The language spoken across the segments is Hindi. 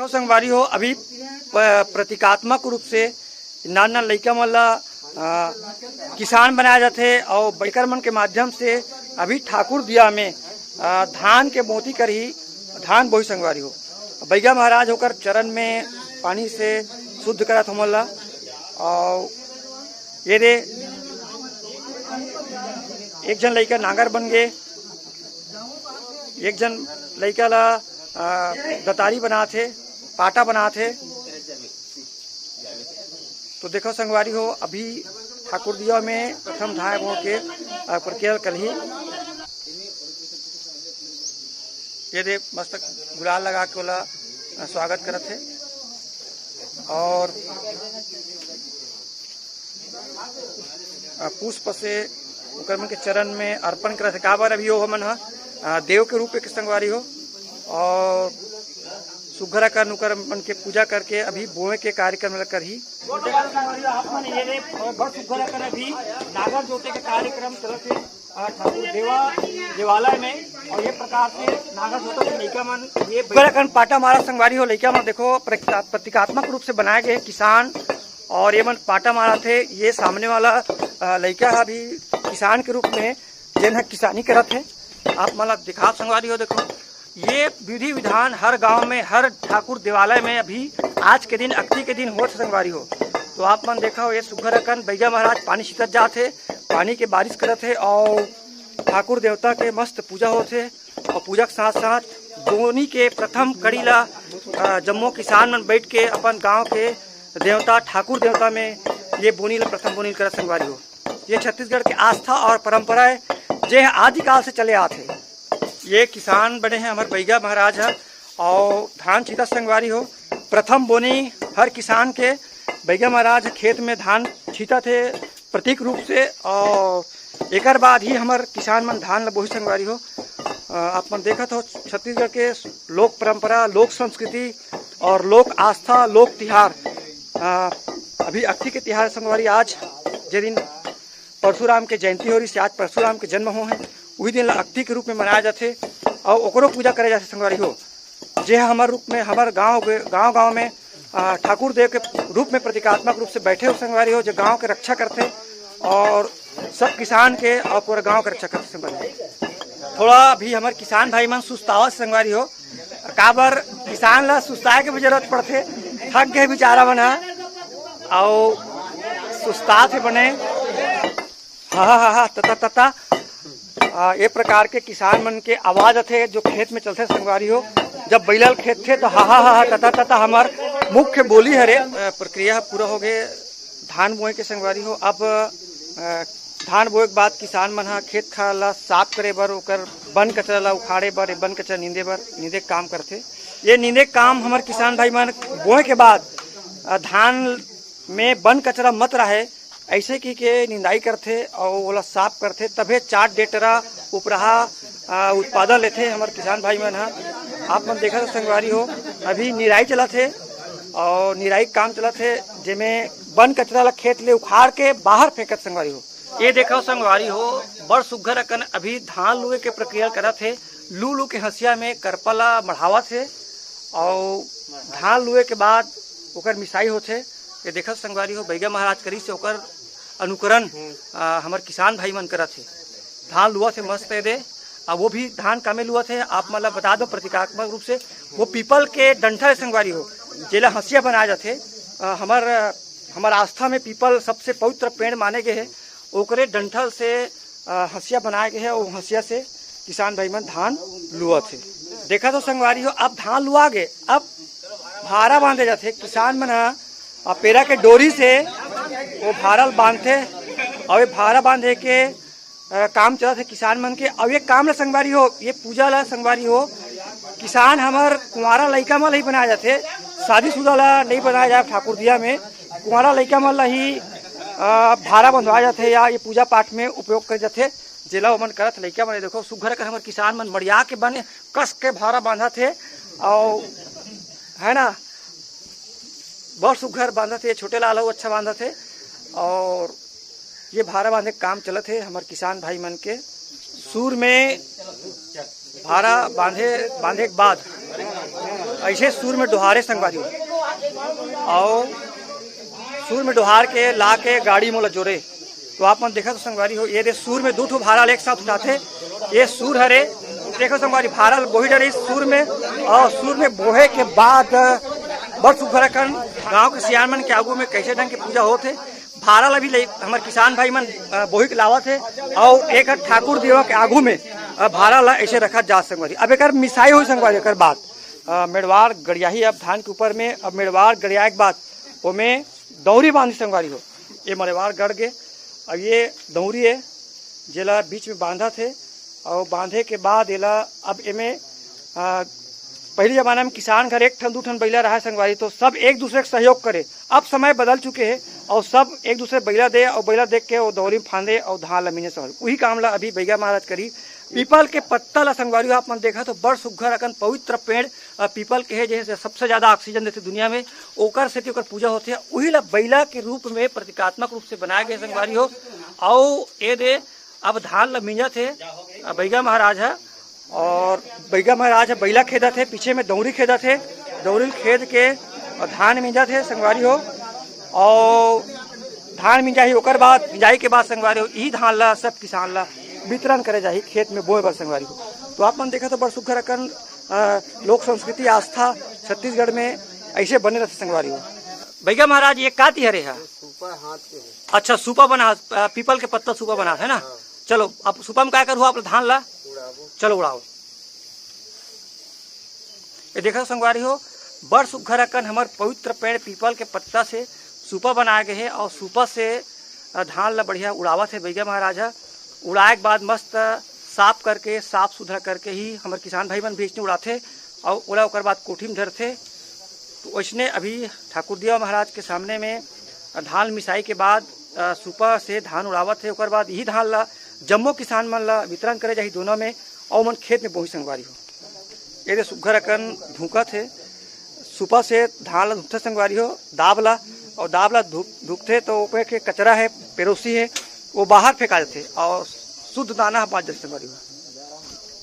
देखो संगवारी हो अभी प्रतीकात्मक रूप से नाना लइका मन ला किसान बनाया जाते और बैकर मन के माध्यम से अभी ठाकुर दिया में धान के मोती कर ही धान बोई संगवारी हो। बैगा महाराज होकर चरण में पानी से शुद्ध करत हमन ला। और ये रे एक जन लइका नांगर बन गए, एक जन लइका ला दतारी बना थे, पाटा बना थे। तो देखो संगवारी हो अभी ठाकुर दिया में प्रथम धाय बो के प्रक्रिया कल ही ये दे मस्त गुलाल लगा के वाला स्वागत करत है। और पुष्प से उकर मन के चरण में अर्पण करत है। का बार अभी हो मन देव के रूप में संगवारी हो और सुघरा कर नुकर मन के पूजा करके अभी बोए के कार्यक्रम कर ही अभी नागर जोते के कार्यक्रम चलते ठाकुर देवालय में। और ये प्रकार से नागर जोते लइका मन ये पाटा मारा संगवारी हो। लइका मन देखो प्रतीकात्मक रूप से बनाए गए किसान और ये मन पाटा मारा थे। ये सामने वाला लइका अभी किसान के रूप में जिन किसानी करत है। आप मतलब दिखा संगवारी हो। देखो ये विधि विधान हर गांव में हर ठाकुर देवालय में अभी आज के दिन अक्ति के दिन हो संगवारी हो। तो आप मन देखा हो ये सुघर अकन बैगा महाराज पानी छिटत जाते, पानी के बारिश करत है और ठाकुर देवता के मस्त पूजा होते। और पूजा के साथ साथ बोनी के प्रथम कड़ी ला जम्मो किसान मन बैठ के अपन गांव के देवता ठाकुर देवता में ये बोनी ला प्रथम बोनी करत संगवारी हो। ये छत्तीसगढ़ की आस्था और परंपराएं जे आदिकाल से चले आते। ये किसान बने हैं हमारे बैगा महाराज है और धान छीटा संगवारी हो। प्रथम बोनी हर किसान के बैगा महाराज खेत में धान छीटा थे प्रतीक रूप से। और एक बाद ही हमारे किसान मन धान बोही संगवारी हो। आप मन देखा हो छत्तीसगढ़ के लोक परंपरा, लोक संस्कृति और लोक आस्था, लोक तिहार। अभी अक्ति के तिहार संगवारी आज जे दिन परशुराम के जयंती हो रही से, आज परशुराम के जन्म हो है, वही दिन अक्ति के रूप में मनाया जाते और ओकरो पूजा करे जाते संगवारी हो। जे हमारे रूप में हमारे गांव में ठाकुर देव के रूप में प्रतीकात्मक रूप से बैठे हो संगवारी हो, जो गांव के रक्षा करते और सब किसान के और पूरे गांव के रक्षा करते संगवारी। थोड़ा अभी हमारे किसान भाई मन सुस्तावत संगवारी हो। काबर किसान ला सुस्ताए के भी जरूरत पड़ते, थक गए बेचारा बना और सुस्ता थे बने हा तता ये प्रकार के किसान मन के आवाज थे जो खेत में चलते संगवारी हो। जब बैलल खेत थे तो हा तता हमार मुख्य बोली हरे। प्रक्रिया पूरा हो गए धान बोए के संगवारी हो। अब धान बोए के बाद किसान मन खेत खार ला साफ करे बर, ओकर बन कचरा ला उखाड़े बर, बन कचरा नींदे काम करते। ये नींदे काम हमारे किसान भाई मन बोए के बाद धान में बन कचरा मत रहे ऐसे की के निंदाई करते और ओला साफ करते, तभे 4 डेटरा उपरहा उत्पादन लेते हमारे किसान भाई मन। आप मन देखा संगवारी हो अभी निराई चला थे और निराई काम चला थे जिसमें बन कचरा ला खेत ले उखाड़ के बाहर फेंकत संगवारी हो। ये देखो संगवारी हो बड़ सुघर अकन अभी धान लुए के प्रक्रिया करा थे। लू के हंसिया में करपला बढ़ावा थे और धान लुए के बाद ओकर मिसाई होते। ये देखा संगवारी हो बैगा महाराज करी से ओकर अनुकरण हमारे किसान भाई मन करा थे। धान लुआ थे मस्त दे अब वो भी धान कामे लुआ थे। आप मतलब बता दो प्रतीकात्मक रूप से वो पीपल के डंठल संगवारी हो जेला हंसिया बनाए जाते। हमार आस्था में पीपल सबसे पवित्र पेड़ माने गए है, ओकरे डंठल से हंसिया बनाए गए है और हंसिया से किसान भाई मन धान लुआ थे। देखा तो संगवारी हो अब धान लुआ गए, अब भारा बांधे जाते। किसान मन पेरा के डोरी से वो भारल बांधते और ये भारा बांधे के काम चला थे किसान मन के। अब ये काम ला संगवारी हो, ये पूजा ला संगवारी हो किसान हमार कुंवारा लइका मन ही बनाए जाते। शादीशुदा ला नहीं बनाया जाए ठाकुर दिया में, कुंवारा लइका मन ला ही भारा बंधवाए जाते या ये पूजा पाठ में उपयोग करे जाते। जेला ओमन करत लइका मन देखो सुघर कर हमारे किसान मन मड़िया के बने कस के भारा बांधा थे और है ना बहुत सुघर बांधा थे। छोटे लाल अच्छा बांधा थे और ये भारा बांधे काम चलत थे हमारे किसान भाई मन के। सूर में भारा बांधे के बाद ऐसे सूर में डुहारे संगवारी हो, और सूर में डुहार के ला के गाड़ी मोला जोरे। तो आप मन देखा तो संगवारी हो, ये दे सूर में 2 ठो भारा एक साथ उठाते। ये सूर हरे, देखो संगवारी भारा बोही डरे सूर में, और सूर में बोहे के बाद बड़ सुघर कन गाँव के सियान मन के आगू में कैसे ढंग के पूजा होते। भारा ला भी हमारे किसान भाई मन बोही के लावत है, और एक ठाकुर देवा के आगू में भारा ला ऐसे रखा जा संगवारी। अब एक मिसाई हुई संगवारी, एक बाद मेड़वार गड़ियाही अब धान के ऊपर में, अब मेड़वार गड़िया के बाद वो में दौरी बांधी संगवारी हो। ये मड़वार गड़ गए, अब ये दौरी है जेला बीच में बांधा थे, और बांधे के बाद एला अब एमे पहले जमाना में किसान घर 1 ठन 2 ठन बैला रहा संगवारी, तो सब एक दूसरे का सहयोग करे। अब समय बदल चुके हैं, और सब एक दूसरे बैला दे, और बैला देख के वो दौरी में फांदे और धान लमीने सवारी, वही काम ला अभी बैगा महाराज करी। पीपल के पत्ता ला संगवारी आप मन देखा तो बड़ सुघर अकन पवित्र पेड़ पीपल के है, जैसे सबसे ज्यादा ऑक्सीजन देते दुनिया में, ओकर से ओकर पूजा होती है। वही ला बैला के रूप में प्रतीकात्मक रूप से बनाए गए संगवारी हो। और ये दे अब धान ला मिंजा थे बैगा महाराज है, और बैगा महाराज है बैला खेदा थे, पीछे में दौरी खेदा थे, दौरी खेद के धान मिंजा थे संगवारी हो। और धान मिंजाही ओकर बाद मिंजाई के बाद संगवारी हो, यही धान ला सब किसान ला वितरण करे जाही खेत में बोए बर संगवारी हो। तो आप मन देखा तो बड़ सुघर अकन लोक संस्कृति आस्था छत्तीसगढ़ में ऐसे बने रहते संगवारी हो। बैगा महाराज ये का तिहरे है? हाथ के। अच्छा सूपा बना, पीपल के पत्ता सूपा बना है ना। चलो अब सूपा में क्या करूँ आप धान ला, चलो उड़ाओ। ये देखा संगवारी हो, बड़ सुघर अकन हमार पवित्र पेड़ पीपल के पत्ता से सूपा बनाए गए है, और सूपा से धान ला बढ़िया उड़ावत है बैगा महाराजा। उड़ाए के बाद मस्त साफ करके साफ सुथरा करके ही हमारे किसान भाई मन बेचने उड़ाते, और ओला ओकर बाद कोठी में धरते। तो वैसने अभी ठाकुर देवा महाराज के सामने में धान मिसाई के बाद सूपा से धान उड़ावत है, ओकर बाद यही धान ला जम्मो किसान मन ला वितरण करे जाही दोनों में, और मन खेत में बोही संगवारी हो। ये सुघर अकन धुकत है, सूपा से धान ला धुकते संगवारी हो, दाब ला, और दाब ला धुकते तो ऊपर के कचरा है पेरोसी है वो बाहर फेंका जाते, और शुद्ध दाना बाज जाते संगवारी हो।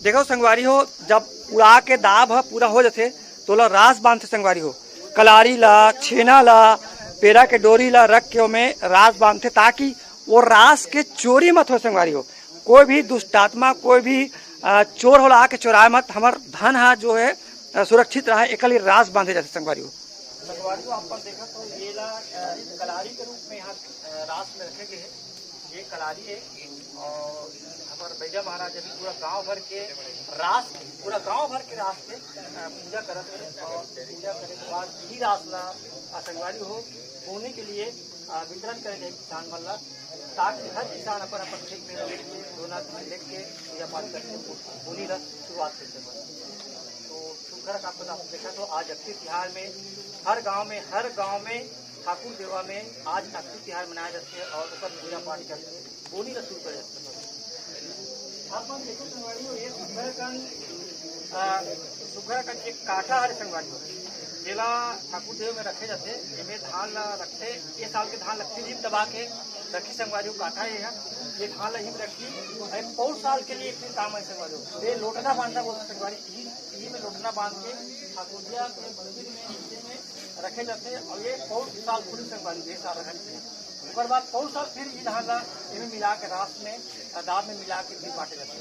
देखो संगवारी हो, जब उड़ा के दाब पूरा हो जाते तो ला रास बांधते संगवारी हो, कलारी ला, छेना ला, पेरा के डोरी ला रख के में रास बांधते, ताकि वो रास के चोरी मत हो संगवारी हो। कोई भी दुष्टात्मा, कोई भी चोर होला आके चोराए मत, हमार धन है जो है सुरक्षित रहा, एक रास बांधे जाते संगवारी हो। संगवारी हो आप देखा तो ये ला कलारी के रूप में यहाँ रास में रखे गए हैं। ये कलारी है, और हमारे बैगा महाराज अभी पूरा गांव भर के रास, पूरा गांव भर के रास पे पूजा करते हैं, और पूजा करने के बाद यही रास ला संगवारी हो बोने के लिए वितरण करेंगे किसान मन ला, ताकि हर किसान अपन अपन खेत में दोना लेके पूजा पाठ करके बोनी ला शुरुआत करते हैं। तो सुघर आपको देखा तो आज अक्षय तिहार में हर गांव में ठाकुर देवा में आज अक्षय तिहार मनाया जाते हैं, और ऊपर पूजा पाठ करके बोनी ला शुरू कर जाते हैं। आप मन देखो संगवारी हो, ये सुघर कन एक काटा हर संगवारी हो, जेला ठाकुर देव में रखे जाते, जिसमें धान ला रखते, ये साल के धान लगते हिम दबा के रखी संगवारी हो, काटा है ये धान ला हिम रखी, पौर साल के लिए फिर काम है संगवारी हो। ये लोटना बांधना बोलते संगवारी, यही में लोटना बांध के ठाकुर दिया के मंदिर में नीचे में रखे जाते, और ये पौर साल पूरी संगवारी 2 साल रखते हैं। उसके बाद पौर साल फिर ये धान ला इनमें मिला के रास में दाब में मिला के फिर बांटे जाते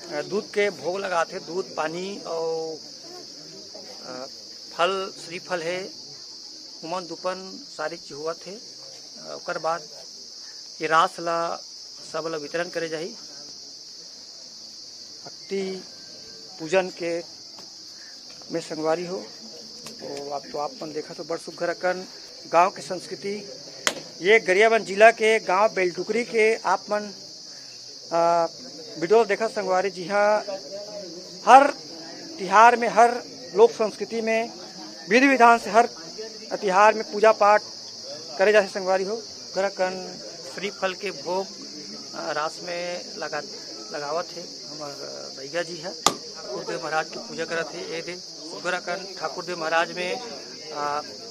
हैं। दूध के भोग लगाते, दूध पानी और फल श्रीफल है, हुमन दुपन सारी चीज हुआ थे। ओकर बाद ये रास ला सब ला वितरण करे जाही। भक्ति पूजन के में संगवारी हो, तो आप मन देखा तो बड़ सुघर अकन गांव के संस्कृति। ये गरियाबंद जिला के गांव बेलटुकरी के आप मन वीडियो देखा संगवारी, जी हाँ, हर तिहार में, हर लोक संस्कृति में विधि विधान से हर तिहार में पूजा पाठ करे जाते संगवारी हो। गरकन श्रीफल के भोग रास में लगावत है हमारे भैया जी है, ठाकुर देव महाराज की पूजा करत है। ये दे गरकन ठाकुर देव महाराज में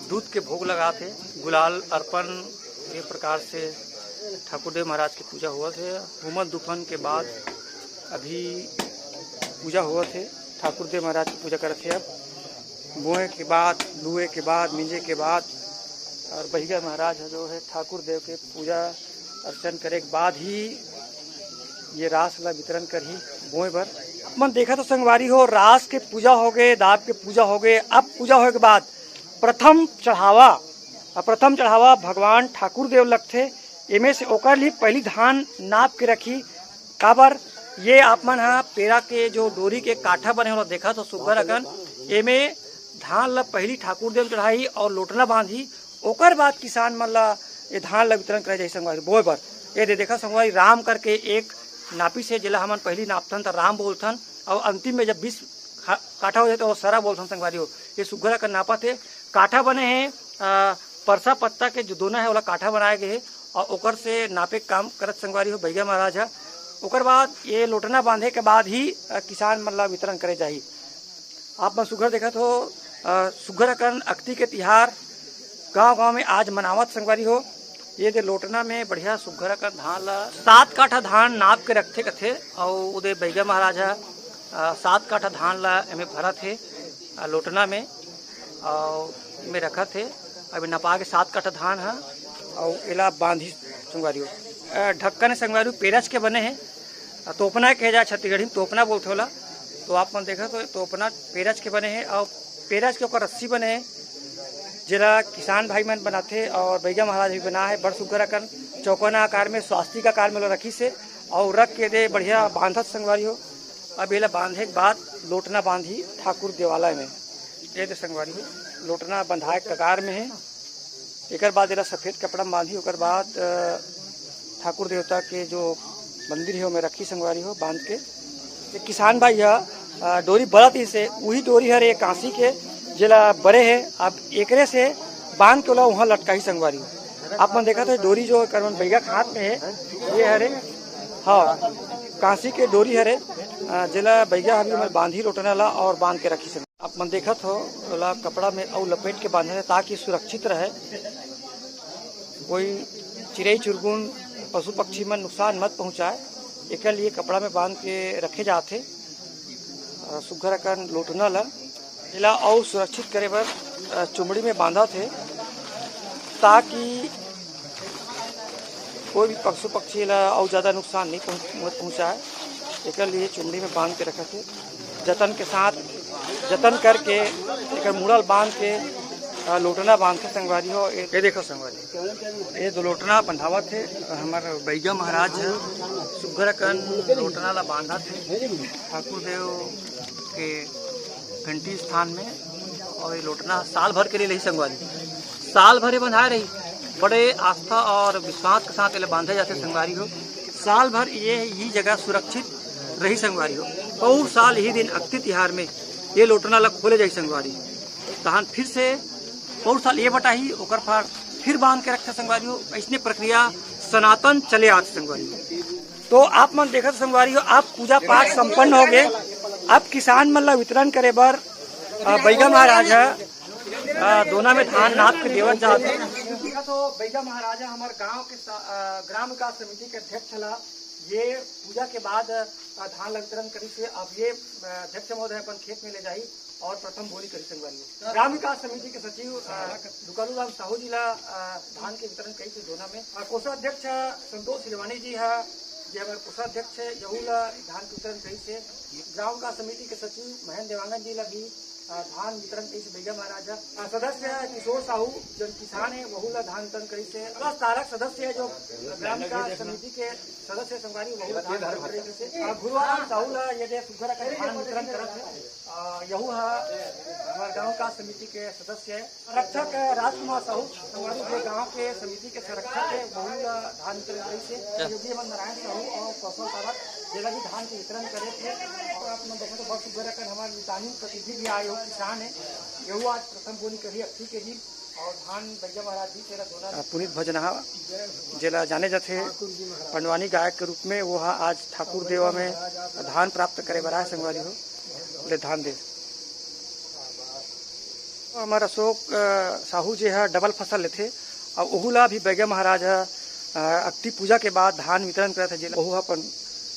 दूध के भोग लगाते, गुलाल अर्पण, ये प्रकार से ठाकुर देव महाराज की पूजा हुआ थे। हुमन दुफन के बाद अभी पूजा हुआ थे ठाकुर देव महाराज की पूजा करते हैं। अब बोए के बाद, लुए के बाद, मिंजे के बाद और बहिगा महाराज जो है ठाकुर देव के पूजा अर्चन करे के बाद ही ये रास ला वितरण कर ही बोए भर। मन देखा तो संगवारी हो, रास के पूजा हो गए, दाब के पूजा हो गए। अब पूजा होने के बाद प्रथम चढ़ावा भगवान ठाकुर देव लगथे। एमे से ओकर लिए पहली धान नाप के रखी काबर ये आप मन हा पेड़ा के जो डोरी के काठा बने होला देखा तो सुग्घर अकन। एमे धान ला पहली ठाकुर देव चढ़ाई और लोटना बांधी, ओकर बाद किसान मन ला ये धान ला वितरण करे जाए संगवारी बोए बर। ये देखा संगवारी राम करके एक नापी से जिला हमन पहली नापथन तो राम बोलथन और अंतिम में जब 20 काठा हो जाए तो सरा बोलथन संगवारी हो। ये सुग्घर अकन नापा थे काठा बने हैं परसा पत्ता के जो दोना है वाला काठा बनाए गए है और ओकर से नापे काम करत संगवारी हो भैया महाराज है। ओकर बाद ये लोटना बांधे के बाद ही किसान मन ला वितरण करे जाही। आप मन सुघर देखत हो सुघर अकन अक्ति के तिहार गांव-गांव में आज मनावत संगवारी हो। ये दे लोटना में बढ़िया सुघर अकन धान ला 7 काठा धान नाप के रखथे कथे और उदे भैया महाराज 7 काठा धान ला एमे भरत है लोटना में और में रखत है। अभी नपा के 7 काठा धान है और एला बांधी संगवारी हो। ढक्कन संगवारी पेरस के बने हैं, तोपना कहे जाए छत्तीसगढ़ी में तोपना बोलते होला। तो आप मन देखा तो तोपना पेरस के बने हैं और पेरस के ऊपर रस्सी बने हैं जिला किसान भाई मन बनाते और भैया महाराज भी बना है। बड़ सुग्घर अकन चौकोना आकार में स्वास्तिक आकार में रखी से और रख के दे बढ़िया बांधत संगवारी हो। अब एला बांधे के बाद लोटना बांधी ठाकुर देवालय में। ये दे संगवारी हो लोटना बंधाए कगार में है। एक बाद एला सफेद कपड़ा में बांधी ओकर बाद ठाकुर देवता के जो मंदिर है में रखी संगवारी हो बांध के। किसान भाई है डोरी बड़त ही से वही डोरी हरे एक कांसी के जिला बड़े है। अब एकरे से बांध के वहाँ लटकाई संगवारी हो। आप मन देखा तो डोरी जो करवन बैगा हाथ में है ये हरे हाँ कांसी के डोरी हरे जिला बैगा हमी में बांधी लोटना ला और बांध के रखी संग। आप मन देखत हो ओला कपड़ा में और लपेट के बांधे ताकि सुरक्षित रहे, कोई चिड़ई चुरगुन पशु पक्षी में नुकसान मत पहुँचाए। एक लिए कपड़ा में बांध के रखे जाते सुघर अकन लोटना ला इला और सुरक्षित करे बर चुमड़ी में बांधा थे ताकि कोई भी पशु पक्षी ला और ज़्यादा नुकसान नहीं पहुँचाए। एक लिए चुमड़ी में बांध के रखे थे जतन के साथ जतन करके एक मुड़ल बांध के लोटना बांधते संगवारी हो। ये देखो संगवारी ये दो लोटना बंधावत थे हमारे भैया महाराज सुघर अकन लोटना ला बांधा थे ठाकुर देव के घंटी स्थान में। और ये लोटना साल भर के लिए रही संगवारी, साल भर बंधाए रही। बड़े आस्था और विश्वास के साथ ये बांधे जाते संगवारी हो। साल भर ये जगह सुरक्षित रही संगवारी हो। और साल यही दिन अक्ति तिहार में ये लोटना ला खोले जाए संगवारी तहन फिर से और साल ये बटाही ओकर फार फिर बांध के रखते संगवारी हो। ऐसने प्रक्रिया सनातन चले आते संगवारी हो। तो आप मन देखत संगवारी हो आप पूजा पाठ संपन्न हो गए। अब किसान मन ला वितरण करे बर बैगा महाराज दोना में धान नाप के देवत जाते। तो बैगा महाराजा हमारे गांव के ग्राम विकास समिति के अध्यक्ष ला ये पूजा के बाद धान वितरण करी से अब ये अध्यक्ष महोदय अपन खेत में ले जाई और प्रथम बोली करी संगवारी। ग्राम विकास समिति के सचिव दुकालू राम साहू जी ला धान के वितरण करी से दोना में। कोषाध्यक्ष संतोष सिलवानी जी है जे हमारे कोषाध्यक्ष यहू ला धान के वितरण करी से। ग्राम विकास समिति के सचिव महेंद्र देवांगन जी ला भी धान वितरण करी से भैया महाराज। सदस्य किशोर साहू जो किसान है वहू ला धान वितरण करी से। 10 सदस्य है जो ग्राम विकास समिति के सदस्य संगवारी वहू धान वितरण करी से। गुरुवार साहू ला ये सुघर का धान वितरण करत है यहू हमारे गाँव का समिति के सदस्य है। संरक्षक राजकुमार साहू हमारे जो गाँव के समिति के संरक्षक है वहू ला धान वितरण करी से। योगी नारायण साहू और कौशल सावत जगह भी धान के वितरण करे थे। और आप देखें तो बहुत सुघर कर हमारे मितानी प्रतिनिधि भी आए हो किसान है यहू आज प्रथम बोनी करी अक्ति के दिन और धान भैया महाराज जी तेरा दोना पुनीत भजनहा जिला जाने जाते पंडवानी गायक के रूप में वो आज ठाकुर देवा में धान प्राप्त करे बराए संगवारी हो ले धान दे। हमारा अशोक साहू जी है डबल फसल लेते और ओहूला भी बैगा महाराज अक्ति पूजा के बाद धान वितरण करे थे जिला ओहू अपन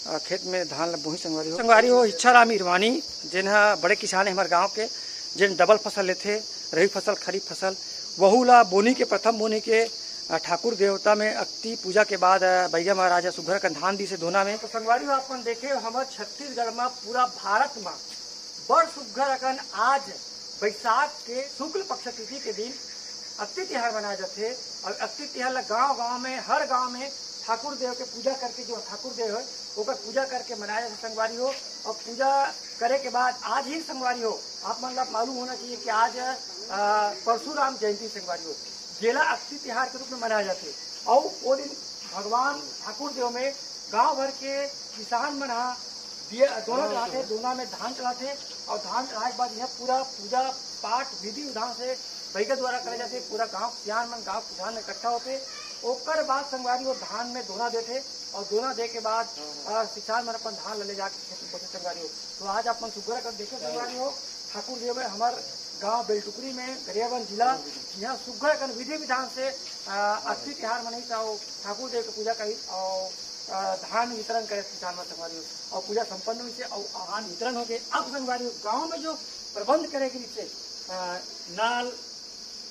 खेत में धान ल बोही संगवारी हो इच्छाराम इरवानी जिन बड़े किसान है हमारे गांव के जिन डबल फसल लेते रबी फसल खरीफ फसल वहू ला बोनी के प्रथम बोनी के ठाकुर देवता में अक्ति पूजा के बाद भैया महाराजा सुघर का धान दी से धोना में तो संगवारी अपन देखे हमारे छत्तीसगढ़ में पूरा भारत में बड़ सुघर अकन आज बैसाख के शुक्ल पक्ष तिथि के दिन अक्ति तिहार मनाया जाते और अक्ति तिहार गांव गांव में हर गांव में ठाकुर देव के पूजा करके जो ठाकुर देव है ओकर पूजा करके मनाया जाता संगवारी हो। और पूजा करे के बाद आज ही संगवारी हो आप मतलब मालूम होना चाहिए कि आज परशुराम जयंती संगवारी हो जेला अक्ति तिहार के रूप में मनाया जाते और वो दिन भगवान ठाकुर देव में गांव भर के किसान मना दोनों चढ़ाते दोनों में धान चढ़ाते और धान चढ़ाने के बाद यह पूरा पूजा पाठ विधि विधान से भैया द्वारा करे जाते पूरा गांव किसान मन गांव किसान में इकट्ठा होते ओकर बाद संगवारी वो धान में दोना देते और दोना दे के बाद किसान मन अपन धान ले जाके खेती करते संगवारी हो। तो आज अपन सुगर कर देखे संगवारी हो ठाकुर देव में हमारे गांव बेलटुकरी में गरियाबंद जिला यहाँ सुगर कर विधि विधान से अक्ति तिहार मनाई और ठाकुर देव की पूजा करी और धान वितरण करे किसान में संगवारी हो और पूजा संपन्न हुई से और धान वितरण हो गए। अब संगवारी गाँव में जो प्रबंध करेगी से नाल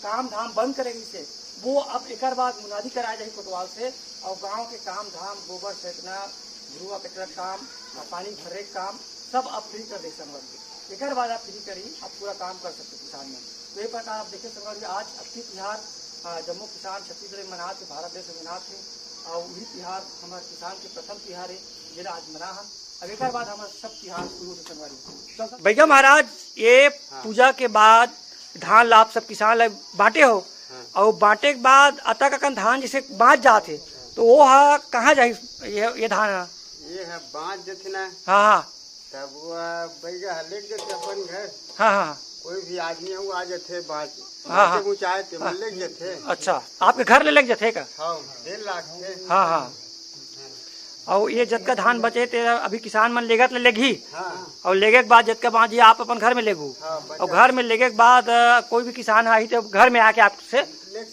काम धाम बंद करेगी से वो अब एक बाद मुनादी कराया जाए कोतवाल से और गांव के काम धाम गोबर फेंकना धुआ कचरा काम पानी भरे काम सब आप फ्री कर दे संगवारी एक बाद आप फ्री करी आप पूरा काम कर सकते किसान में। तो ये प्रकार आप देखें संगवारी आज अक्ति तिहार जम्मू किसान छत्तीसगढ़ मनाते भारत देश में मनाते और वही तिहार हमारे किसान के प्रथम तिहार है जिला आज मना है। अब एक बाद हमारे सब तिहार शुरू होते संगवारी। भैया महाराज ये पूजा के बाद धान लाभ सब किसान ला बांटे हो और बांटे के बाद अतः का धान जैसे बाँच जाते तो वो हा कहाँ जाए ये धान ये है बाँच जाते ना। हाँ हाँ तब वो भैया लेके जाते अपन घर। हाँ हाँ कोई भी आदमी है वो आ जाते बाँच हाँ हाँ ऊँचाए थे वो लेके जाते। अच्छा आपके घर ले लग जाते का? हाँ 1.5 लाख थे। हाँ हाँ और ये जत का धान बचे थे अभी किसान मन लेगा तो लेगी। हाँ और लेगे के बाद जत का बाजी आप अपन घर में लेगू। हाँ और घर में लेगे के बाद कोई भी किसान आई तो घर में आके आपसे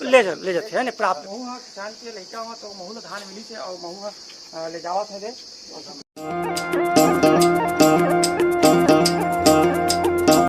ले जाते है ना प्राप्त महू किसान के लड़का हुआ तो महू धान मिली थे और महू ले जावा थे।